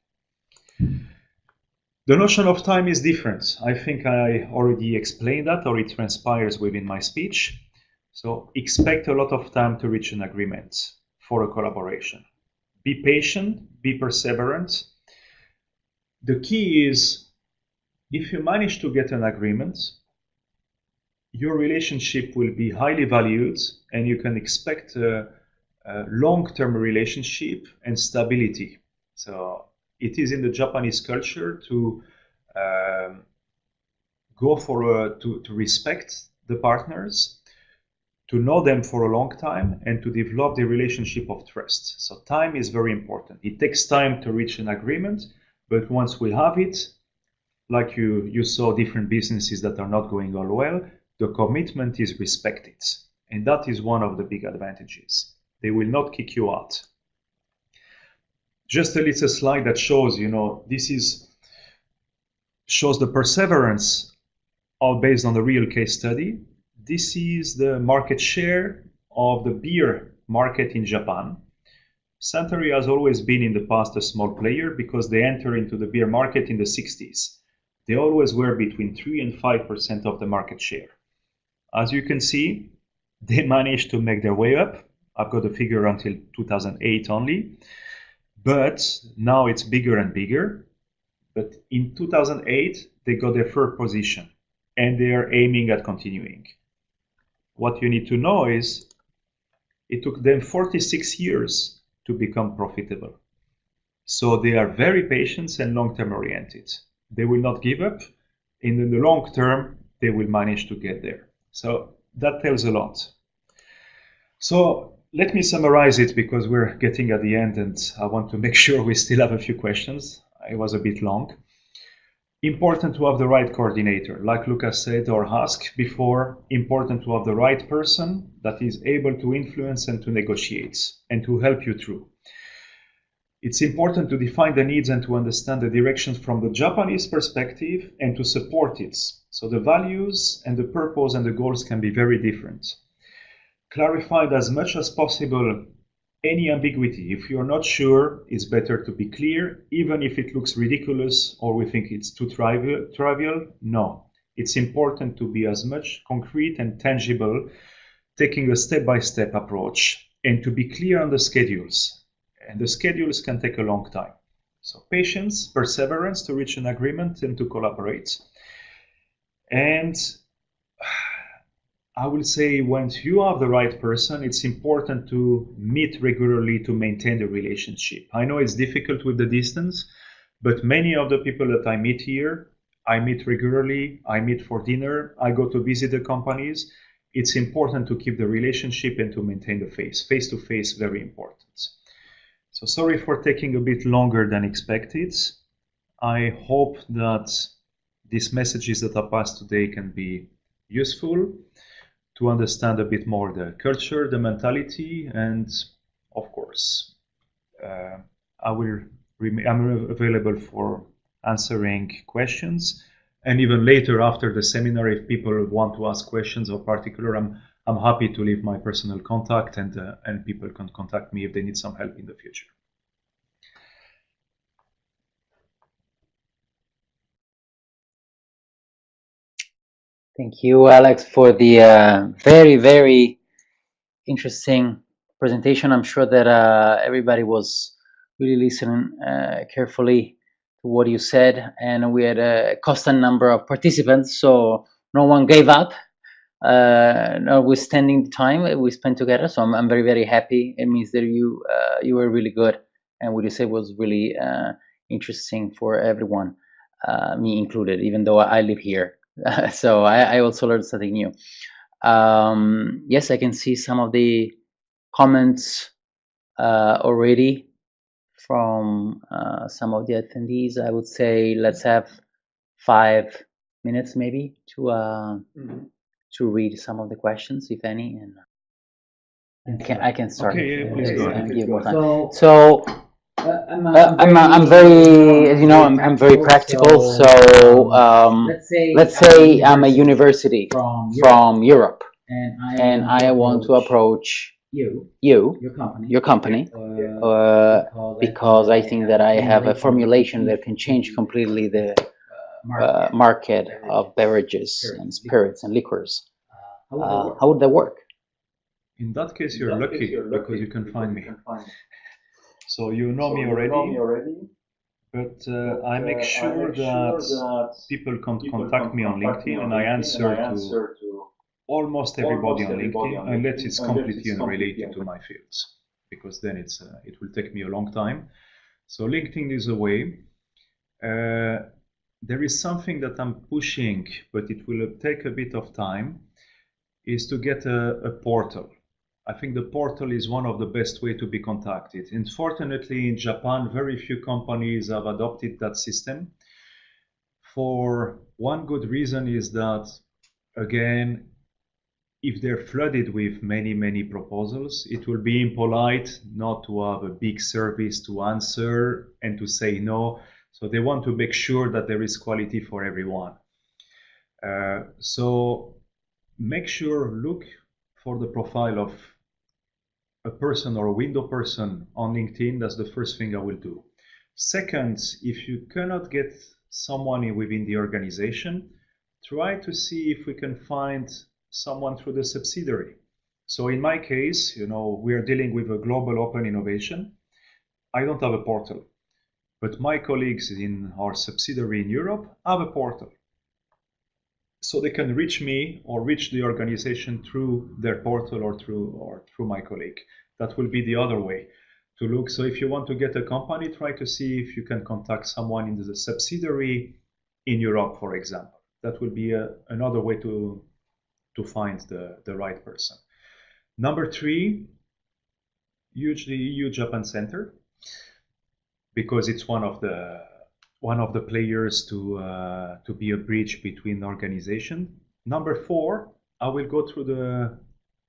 The notion of time is different. I think I already explained that, or it transpires within my speech. So expect a lot of time to reach an agreement for a collaboration. Be patient, be perseverant. The key is, if you manage to get an agreement, your relationship will be highly valued and you can expect a long-term relationship and stability. So it is in the Japanese culture to go for to respect the partners, to know them for a long time, and to develop the relationship of trust. So time is very important. It takes time to reach an agreement, but once we have it, like you saw different businesses that are not going all well, the commitment is respected. And that is one of the big advantages. They will not kick you out. Just a little slide that shows, you know, shows the perseverance all based on the real case study. This is the market share of the beer market in Japan. Suntory has always been in the past a small player because they entered into the beer market in the 60s. They always were between 3 and 5% of the market share. As you can see, they managed to make their way up I've got a figure until 2008 only, but now it's bigger and bigger. But in 2008, they got their third position, and they are aiming at continuing. What you need to know is it took them 46 years to become profitable. So they are very patient and long-term oriented. They will not give up. In the long term, they will manage to get there. So that tells a lot. So let me summarize it because we're getting at the end and I want to make sure we still have a few questions. It was a bit long. Important to have the right coordinator, like Lucas said or asked before, important to have the right person that is able to influence and to negotiate and to help you through. It's important to define the needs and to understand the directions from the Japanese perspective and to support it. So the values and the purpose and the goals can be very different. Clarified as much as possible any ambiguity. If you're not sure, it's better to be clear, even if it looks ridiculous or we think it's too trivial. No, it's important to be as much concrete and tangible, taking a step-by-step approach and to be clear on the schedules. And the schedules can take a long time. So patience, perseverance to reach an agreement and to collaborate. And I will say once you have the right person, it's important to meet regularly to maintain the relationship. I know it's difficult with the distance, but many of the people that I meet here, I meet regularly, I meet for dinner, I go to visit the companies. It's important to keep the relationship and to maintain the face-to-face, very important. So sorry for taking a bit longer than expected. I hope that these messages that are passed today can be useful to understand a bit more the culture, the mentality, and of course, I'm available for answering questions. And even later after the seminar, if people want to ask questions or particular, I'm happy to leave my personal contact and people can contact me if they need some help in the future. Thank you, Alex, for the very, very interesting presentation. I'm sure that everybody was really listening carefully to what you said, and we had a constant number of participants, so no one gave up, notwithstanding the time we spent together. So I'm very, very happy. It means that you were really good, and what you said was really interesting for everyone, me included, even though I live here. So I also learned something new. Yes, I can see some of the comments already from some of the attendees. I would say let's have 5 minutes maybe to read some of the questions, if any, and I can start. Okay, yeah, please go ahead. Give more time. So I'm very, as you know, I'm very practical. So let's say I'm a university from Europe, and I want to approach your company, because I think that I have a formulation that can change completely the market of beverages and spirits and liquors. How would that work? In that case, you're lucky because you can find me. So you know me already, but I make sure that people can contact me on LinkedIn, and I answer to almost everybody on LinkedIn, unless it's completely unrelated to my fields, because then it will take me a long time. So LinkedIn is a way. There is something that I'm pushing, but it will take a bit of time, is to get a portal. I think the portal is one of the best way to be contacted. Unfortunately, in Japan, very few companies have adopted that system. For one good reason is that, again, if they're flooded with many proposals, it will be impolite not to have a big service to answer and to say no. So they want to make sure that there is quality for everyone. So make sure, look for the profile of a person or a window person on LinkedIn. That's the first thing I will do. Second, if you cannot get someone within the organization, try to see if we can find someone through the subsidiary. So in my case, we are dealing with a global open innovation. I don't have a portal, but my colleagues in our subsidiary in Europe have a portal. So they can reach me or reach the organization through their portal or through my colleague. That will be the other way to look. So if you want to get a company, try to see if you can contact someone in the subsidiary in Europe, for example. That will be another way to find the right person. Number 3, hugely EU Japan Center, because it's one of the players to be a bridge between organizations. Number 4, I will go through the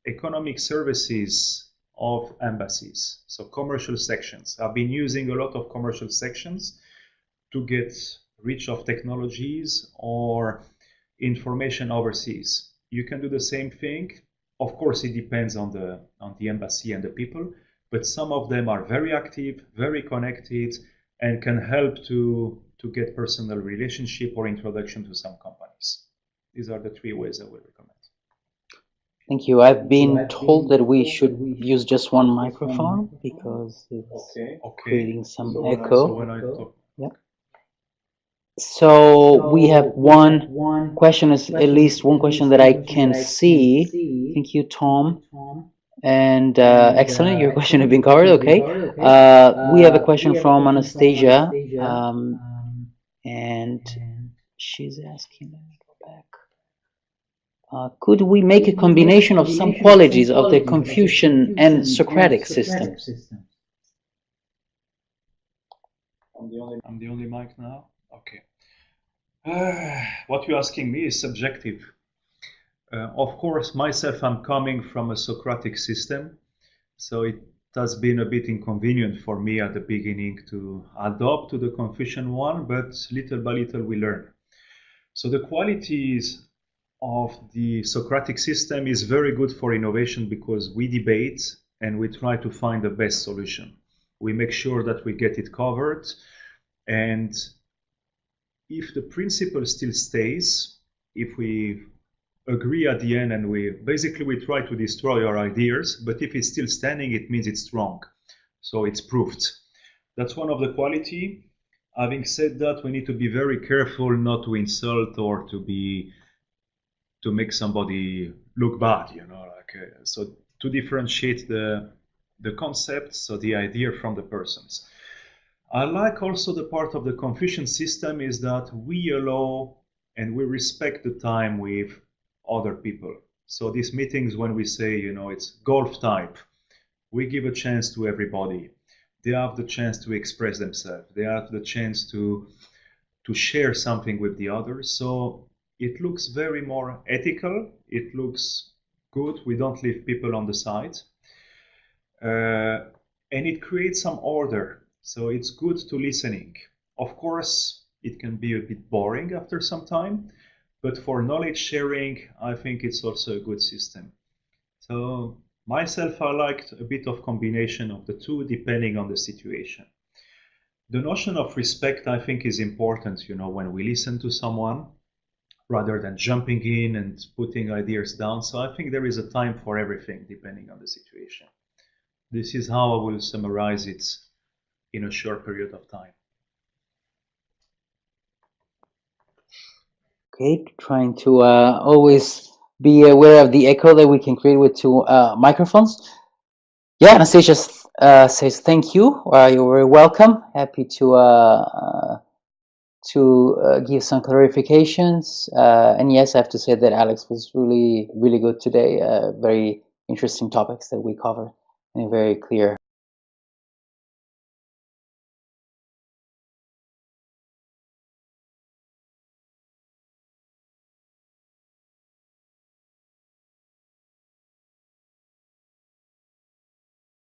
economic services of embassies, so commercial sections. I've been using a lot of commercial sections to get reach of technologies or information overseas. You can do the same thing. Of course, it depends on the embassy and the people, but some of them are very active, very connected, and can help to get personal relationship or introduction to some companies. These are the 3 ways I would recommend. Thank you. I've been told that we should use just one microphone because it's creating some echo. So when I talk, So we have one question, at least one question that I can see. Thank you, Tom. And excellent, your question has been covered. Okay. We have a question from Anastasia, and she's asking. Let me go back. Could we make a combination of some qualities of the Confucian and Socratic system? I'm the only mic now. Okay. What you're asking me is subjective. Of course, myself, I'm coming from a Socratic system, so it has been a bit inconvenient for me at the beginning to adopt to the Confucian one, but little by little we learn. So the qualities of the Socratic system is very good for innovation because we debate and we try to find the best solution. We make sure that we get it covered, and if the principle still stays, if we agree at the end and we try to destroy our ideas, but if it's still standing, it means it's strong. So it's proved. That's one of the quality. Having said that, we need to be very careful not to insult or to make somebody look bad, so to differentiate the concepts, so the idea from the persons. I like also the part of the Confucian system is that we allow and we respect the time with other people. So these meetings, when we say, it's golf type, we give a chance to everybody. They have the chance to express themselves. They have the chance to share something with the others. So it looks very more ethical. It looks good. We don't leave people on the side. And it creates some order. So it's good to listening. Of course, it can be a bit boring after some time, but for knowledge sharing, I think it's also a good system. So myself, I liked a bit of combination of the two, depending on the situation. The notion of respect, I think, is important, when we listen to someone, rather than jumping in and putting ideas down. So I think there is a time for everything, depending on the situation. This is how I will summarize it in a short period of time. Okay, trying to always be aware of the echo that we can create with 2 microphones. Yeah, Anastasia says thank you. You're very welcome. Happy to give some clarifications. And yes, I have to say that Alex was really, really good today. Very interesting topics that we covered and very clear.